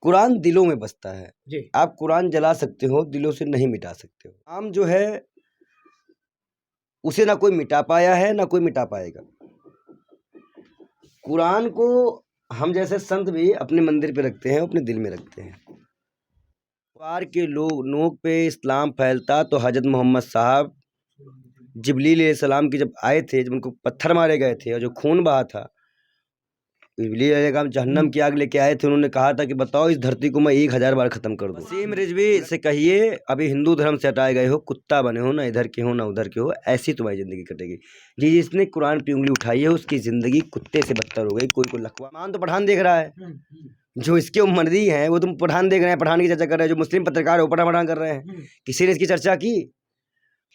कुरान दिलों में बसता है जी। आप कुरान जला सकते हो, दिलों से नहीं मिटा सकते हो। आम जो है उसे ना कोई मिटा पाया है ना कोई मिटा पाएगा। कुरान को हम जैसे संत भी अपने मंदिर पे रखते हैं, अपने दिल में रखते हैं। पार के लोग नोक पे इस्लाम फैलता तो हजरत मोहम्मद साहब जिब्रील अलैहिस्सलाम की जब आए थे, जब उनको पत्थर मारे गए थे और जो खून बहा था, जिब्रील अलैहिस्सलाम जहन्नम की आग लेके आए थे। उन्होंने कहा था कि बताओ इस धरती को मैं 1000 बार खत्म कर दूं। वसीम रिजवी से कहिए अभी हिंदू धर्म से हटाए गए हो, कुत्ता बने हो, ना इधर के हो ना उधर के हो, ऐसी तुम्हारी जिंदगी कटेगी। जी जिसने कुरान पे उंगली उठाई है उसकी जिंदगी कुत्ते से बदतर हो गई। कोई को लकवा मान तो पठान देख रहा है, जो इसके मर्दी हैं वो तुम पठान देख रहे हैं, पठान की चर्चा कर रहे हैं। जो मुस्लिम पत्रकार है वो पठान कर रहे हैं, किसी ने इसकी चर्चा की?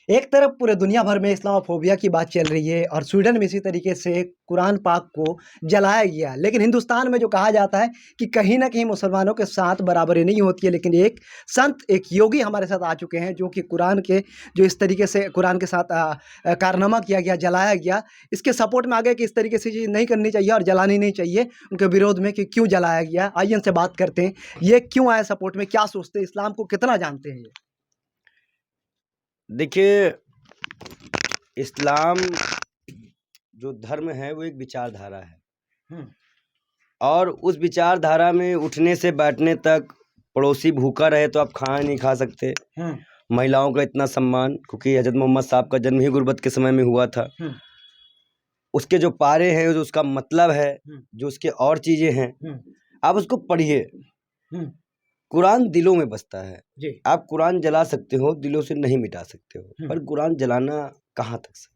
एक तरफ पूरे दुनिया भर में इस्लामोफोबिया की बात चल रही है और स्वीडन में इसी तरीके से कुरान पाक को जलाया गया, लेकिन हिंदुस्तान में जो कहा जाता है कि कहीं ना कहीं मुसलमानों के साथ बराबरी नहीं होती है। लेकिन एक संत, एक योगी हमारे साथ आ चुके हैं जो कि कुरान के जो इस तरीके से कुरान के साथ कारनामा किया गया, जलाया गया, इसके सपोर्ट में आ गए कि इस तरीके से चीज़ नहीं करनी चाहिए और जलानी नहीं चाहिए, उनके विरोध में कि क्यों जलाया गया। आइए इनसे बात करते हैं, ये क्यों आए सपोर्ट में, क्या सोचते हैं, इस्लाम को कितना जानते हैं ये। देखिए, इस्लाम जो धर्म है वो एक विचारधारा है और उस विचारधारा में उठने से बैठने तक पड़ोसी भूखा रहे तो आप खाना नहीं खा सकते। महिलाओं का इतना सम्मान, क्योंकि हजरत मोहम्मद साहब का जन्म ही गुर्बत के समय में हुआ था। उसके जो पारे हैं, जो उसका मतलब है, जो उसके और चीज़ें हैं, आप उसको पढ़िए। कुरान दिलों में बसता है जी। आप कुरान जला सकते हो, दिलों से नहीं मिटा सकते हो, पर कुरान जलाना कहाँ तक सही?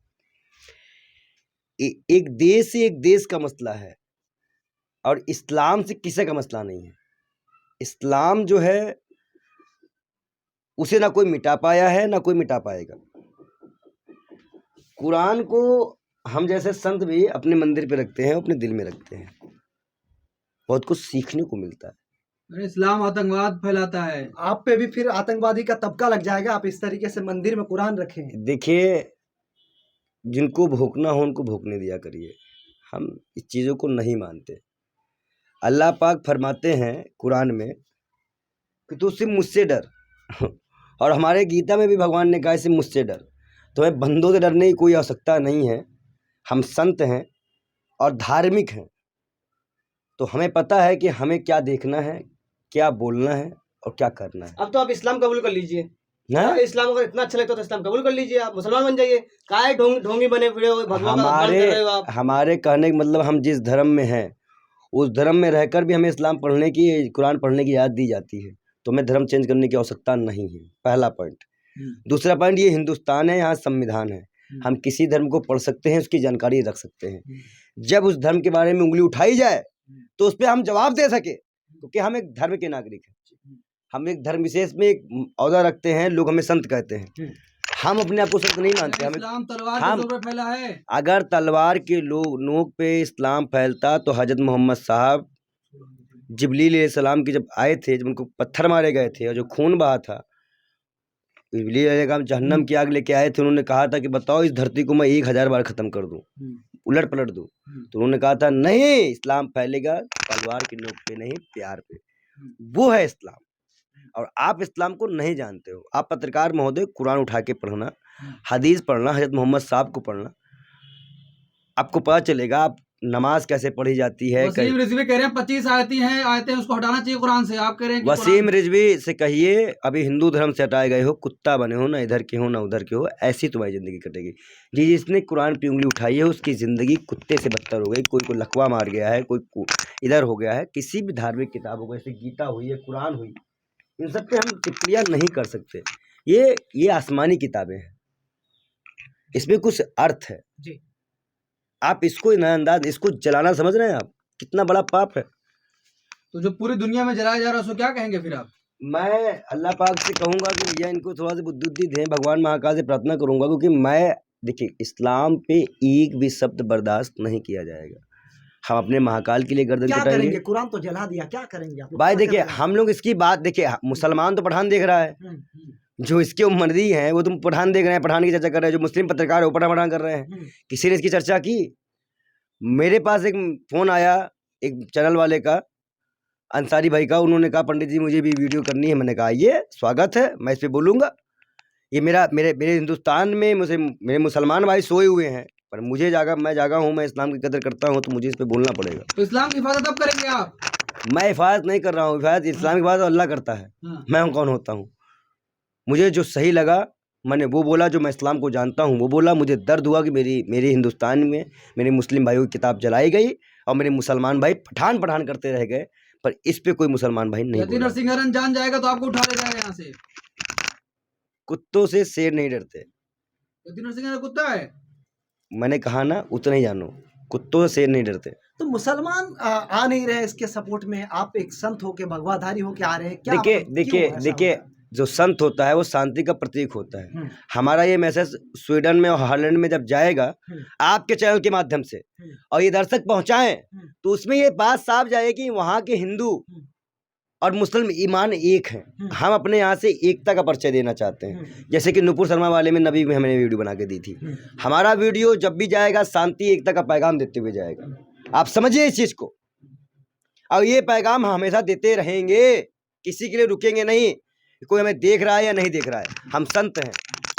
एक देश से एक देश का मसला है और इस्लाम से किसी का मसला नहीं है। इस्लाम जो है उसे ना कोई मिटा पाया है ना कोई मिटा पाएगा। कुरान को हम जैसे संत भी अपने मंदिर पे रखते हैं, अपने दिल में रखते हैं। बहुत कुछ सीखने को मिलता है। इस्लाम आतंकवाद फैलाता है। आप पे भी फिर आतंकवादी का तबका लग जाएगा, आप इस तरीके से मंदिर में कुरान रखें। देखिए, जिनको भोंकना हो उनको भोंकने दिया करिए, हम इस चीज़ों को नहीं मानते। अल्लाह पाक फरमाते हैं कुरान में कि तू सिर्फ मुझसे डर और हमारे गीता में भी भगवान ने कहा सिर्फ मुझसे डर। तुम्हें बंदों से डरने की कोई आवश्यकता नहीं है। हम संत हैं और धार्मिक हैं, तो हमें पता है कि हमें क्या देखना है, क्या बोलना है और क्या करना है। अब तो आप इस्लाम कबूल कर लीजिए ना? इस्लाम अगर इतना अच्छा लगता है तो इस्लाम कबूल कर लीजिए, आप मुसलमान बन जाइए। काहे ढोंगी बने फिरे हो, भगवान का अपमान कर रहे हो आप। हमारे कहने का मतलब हम जिस धर्म में हैं उस धर्म में रहकर भी हमें इस्लाम पढ़ने की, कुरान पढ़ने की याद दी जाती है, तो हमें धर्म चेंज करने की आवश्यकता नहीं है। पहला पॉइंट। दूसरा पॉइंट, ये हिंदुस्तान है, यहाँ संविधान है, हम किसी धर्म को पढ़ सकते हैं, उसकी जानकारी रख सकते हैं। जब उस धर्म के बारे में उंगली उठाई जाए तो उस पर हम जवाब दे सके, क्योंकि हम एक धर्म के नागरिक हैं। हम एक धर्म विशेष में एक औहदा रखते हैं, लोग हमें संत कहते हैं। हम अपने आप को संत नहीं मानते। इस्लाम तलवार के जोर पे फैला है। अगर तलवार के लोग नोक पे इस्लाम फैलता तो हजरत मोहम्मद साहब जिब्रील अलैहिस्सलाम की जब आए थे, जब उनको पत्थर मारे गए थे और जो खून बहा था, जिब्रील अलैहिस्सलाम जहन्नम की आग लेके आए थे। उन्होंने कहा था कि बताओ इस धरती को मैं 1000 बार खत्म कर दूं, उलट पलट दूं। तो उन्होंने कहा था नहीं, इस्लाम फैलेगा तलवार की नोक पे नहीं, प्यार पे। वो है इस्लाम और आप इस्लाम को नहीं जानते हो। आप पत्रकार महोदय कुरान उठा के पढ़ना, हदीस पढ़ना, हजरत मोहम्मद साहब को पढ़ना, आपको पता चलेगा आप नमाज कैसे पढ़ी जाती है। वसीम रिजवी कह रहे हैं 25 आयतें उसको हटाना चाहिए कुरान से। आप कह रहे हैं वसीम रिजवी से कहिए अभी हिंदू धर्म से हटाए गए हो, कुत्ता बने हो, ना इधर के हो ना उधर के हो, ऐसी तुम्हारी जिंदगी कटेगी। जी जिसने कुरान पे उंगली उठाई है उसकी जिंदगी कुत्ते से बदतर हो गई। कोई को लकवा मार गया है, कोई इधर हो गया है। किसी भी धार्मिक किताब हो, जैसे गीता हुई है, कुरान हुई, इन सब पे हम टिप्पणियां नहीं कर सकते। ये आसमानी किताबें हैं, इसमें कुछ अर्थ है जी। आप इसको नजरअंदाज, इसको जलाना समझ रहे हैं आप, कितना बड़ा पाप है। तो जो पूरी दुनिया में जलाया जा रहा है उसको क्या कहेंगे फिर आप? मैं अल्लाह पाक से कहूंगा कि भैया इनको थोड़ा सा बुद्धि दें, भगवान महाकाल से प्रार्थना करूंगा, क्योंकि मैं देखिए इस्लाम पे एक भी शब्द बर्दाश्त नहीं किया जाएगा। हम अपने महाकाल के लिए गर्दन क्या कटाएंगे। करेंगे? कुरान तो जला दिया, क्या करेंगे आप? भाई देखिए, हम लोग इसकी बात देखिए, मुसलमान तो पठान देख रहा है, जो इसके मर्दी हैं वो तुम पठान देख रहे हैं, पठान की चर्चा कर रहे हैं। जो मुस्लिम पत्रकार है वो पठान कर रहे हैं, किसी ने इसकी चर्चा की? मेरे पास एक फोन आया एक चैनल वाले का, अंसारी भाई का, उन्होंने कहा पंडित जी मुझे भी वीडियो करनी है। मैंने कहा ये स्वागत है, मैं इस पर बोलूँगा। ये मेरे हिंदुस्तान में मेरे मुसलमान भाई सोए हुए हैं, पर मैं जागा हूँ, मैं इस्लाम की कदर करता हूँ, तो मुझे इस पर बोलना पड़ेगा। तो इस्लाम की हिफाजत अब करेंगे आप? मैं हिफाजत नहीं कर रहा हूँ, हिफाजत इस्लाम की हिफाजत अल्लाह करता है। हाँ। मैं कौन होता हूँ? मुझे जो सही लगा मैंने वो बोला, जो मैं इस्लाम को जानता हूँ वो बोला। मुझे दर्द हुआ कि मेरे हिंदुस्तान में मेरे मुस्लिम भाइयों की किताब जलाई गई और मेरे मुसलमान भाई पठान करते रह गए, पर इस पे कोई मुसलमान भाई नहीं यदि बोला। नरसिंहरन जान जाएगा तो आपको उठा ले जाएगा यहाँ से। कुत्तों से शेर नहीं डरते। यदि नरसिंहरन कुत्ता है। मैंने कहा ना, उतना ही जानो, कुत्तों से शेर नहीं डरते। तो मुसलमान आ नहीं रहे इसके सपोर्ट में, आप एक संत होके भगवाधारी होके आ रहे हैं, क्या देखिए मतलब, देखिए क्यों ऐसा देखिए, होता है? जो संत होता है वो शांति का प्रतीक होता है। हम्म, हमारा ये मैसेज स्वीडन में और हॉलैंड में जब जाएगा आपके चैनल के माध्यम से और ये दर्शक पहुंचाएं, तो उसमें ये बात साफ जाए कि वहाँ के हिंदू और मुस्लिम ईमान एक हैं। हम अपने यहाँ से एकता का परिचय देना चाहते हैं, जैसे कि नुपुर शर्मा वाले में नबी में हमने वीडियो बना के दी थी। हमारा वीडियो जब भी जाएगा शांति एकता का पैगाम देते हुए जाएगा। आप समझिए इस चीज़ को, और ये पैगाम हम हमेशा देते रहेंगे, किसी के लिए रुकेंगे नहीं। कोई हमें देख रहा है या नहीं देख रहा है, हम संत हैं,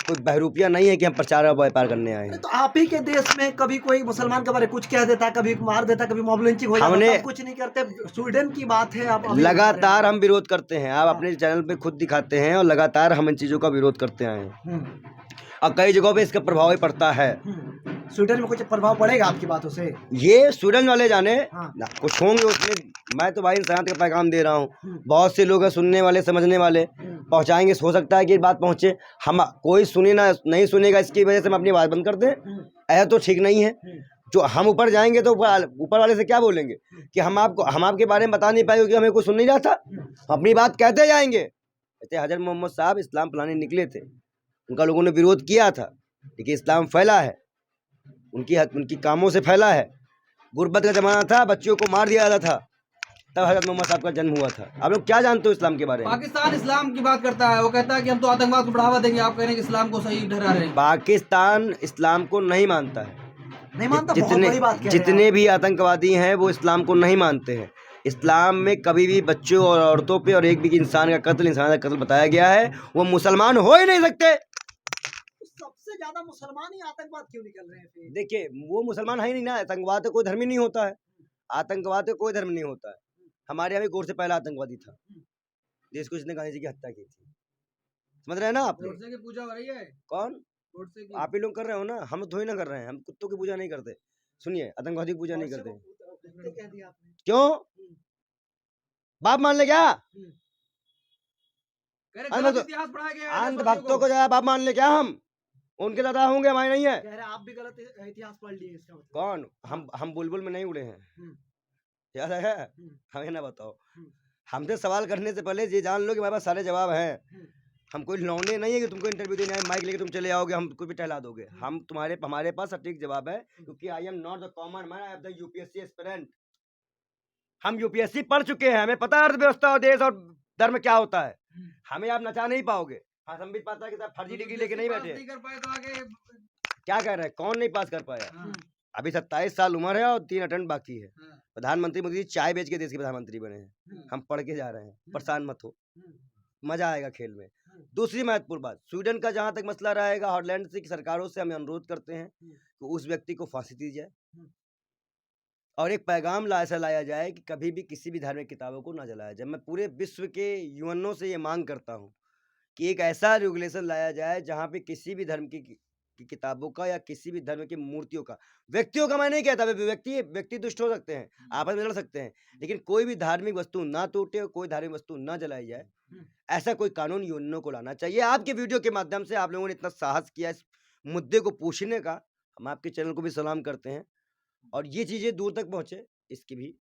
कोई बहरूपिया नहीं है कि हम प्रचार और व्यापार करने आए हैं। तो आप ही के देश में कभी कोई मुसलमान के बारे में कुछ कह देता, कभी मार देता, कभी मॉब लिंचिंग हो जाता, तब कुछ नहीं करते। स्वीडन की बात है, आप लगातार हम विरोध करते हैं, आप अपने चैनल पे खुद दिखाते हैं, और लगातार हम इन चीज़ों का विरोध करते आए हैं, और कई जगहों पे इसका प्रभाव ही पड़ता है। स्वीडन में कुछ प्रभाव पड़ेगा आपकी बातों से? ये स्वीडन वाले जाने हाँ। ना, कुछ होंगे उसमें। मैं तो भाई इंसानियत का पैगाम दे रहा हूँ, बहुत से लोग हैं सुनने वाले, समझने वाले, पहुँचाएंगे। हो सकता है कि बात पहुँचे, हम कोई सुने ना नहीं सुनेगा, इसकी वजह से हम अपनी बात बंद कर दें, ऐसा तो ठीक नहीं है। जो हम ऊपर जाएंगे तो ऊपर वाले से क्या बोलेंगे कि हम आपके बारे में बता नहीं पाए क्योंकि हमें कोई सुन नहीं रहा था। अपनी बात कहते जाएंगे। जैसे हजरत मोहम्मद साहब इस्लाम फैलाने निकले थे, उनका लोगों ने विरोध किया था, लेकिन इस्लाम फैला है, उनकी कामों से फैला है। गुर्बत का ज़माना था, बच्चों को मार दिया जाता था, तब हजरत मोहम्मद साहब का जन्म हुआ था। आप लोग क्या जानते हो इस्लाम के बारे में? पाकिस्तान इस्लाम की बात करता है, वो कहता है कि हम तो आतंकवाद को बढ़ावा देंगे, आप कह रहे हैं कि इस्लाम को सही ठहरा रहे हैं। पाकिस्तान इस्लाम को नहीं मानता है, नहीं मानता, बहुत बड़ी बात कह रहे हैं जितने भी आतंकवादी हैं वो इस्लाम को नहीं मानते हैं। इस्लाम में कभी भी बच्चों और औरतों पे और एक भी इंसान का कत्ल बताया गया है, वो मुसलमान हो ही नहीं सकते। सबसे ज्यादा मुसलमान ही आतंकवाद क्यों निकल रहे हैं फिर? देखिए, वो मुसलमान है ही नहीं ना। आतंकवाद तो कोई धर्म ही नहीं होता है, आतंकवाद तो कोई धर्म नहीं होता है। हमारे यहाँ भी गोर से पहला आतंकवादी था, देश को जिसने गांधी जी की हत्या की थी। समझ रहे हैं ना आप लोग? गोडसे की पूजा हो रही है। कौन? गोडसे की। आप ही लोग कर रहे हो ना, हम थोड़ी ना कर रहे हैं। हम कुत्तों की पूजा नहीं करते। सुनिए, आतंकवादी की पूजा नहीं करते। कह दिया आपने। क्यों? बाप मान ले क्या? कह रहे गलत इतिहास पढ़ाया गया है अंध देशवासियों भक्तों को जाए बाप मान ले क्या? हम उनके दादा होंगे, हमारे नहीं है। कह रहे आप भी गलत इतिहास पढ़ लिए, इसका मतलब। कौन? हम बुलबुल में नहीं उड़े हैं, याद है? हमें ना बताओ। हमसे सवाल करने से पहले ये जान लो कि हमारे पास सारे जवाब हैं। हम कोई लौंडे नहीं है कि तुमको इंटरव्यू देने आए, माइक लेके तुम चले आओगे, हम कुछ भी टहला दोगे। हमारे पास सटीक जवाब है, क्योंकि I am not the common man, I am the UPSC aspirant. हम यूपीएससी पढ़ चुके हैं, हमें पता है अर्थव्यवस्था और देश और धर्म क्या होता है। हमें आप नचा नहीं पाओगे। हाँ, संबित पात्रा के साथ फर्जी डिग्री लेके नहीं बैठे। नहीं कर पाए तो आगे क्या कह रहे हैं? कौन नहीं पास कर पाया? अभी 27 साल उम्र है और 3 अटेम्प्ट बाकी है। प्रधानमंत्री मोदी जी चाय बेच के देश के प्रधानमंत्री बने हैं। हम पढ़ के जा रहे हैं, परेशान मत हो, मजा आएगा खेल में। दूसरी महत्वपूर्ण बात, स्वीडन का जहां तक मसला रहेगा, हॉलैंड की सरकारों से हमें अनुरोध करते हैं कि उस व्यक्ति को फांसी दी जाए और एक पैगाम ऐसा लाया जाए कि कभी भी किसी भी धार्मिक किताबों को ना जलाया जाए। मैं पूरे विश्व के युवाओं से ये मांग करता हूँ कि एक ऐसा रेगुलेशन लाया जाए जहाँ पे किसी भी धर्म की किताबों का या किसी भी धर्म की मूर्तियों का, व्यक्तियों का मैं नहीं कहता, व्यक्ति दुष्ट हो सकते हैं, आपस में लड़ सकते हैं, लेकिन कोई भी धार्मिक वस्तु ना टूटे और कोई धार्मिक वस्तु ना जलाई जाए, ऐसा कोई कानून यूनियनों को लाना चाहिए। आपके वीडियो के माध्यम से आप लोगों ने इतना साहस किया इस मुद्दे को पूछने का, हम आपके चैनल को भी सलाम करते हैं, और ये चीज़ें दूर तक पहुँचे इसकी भी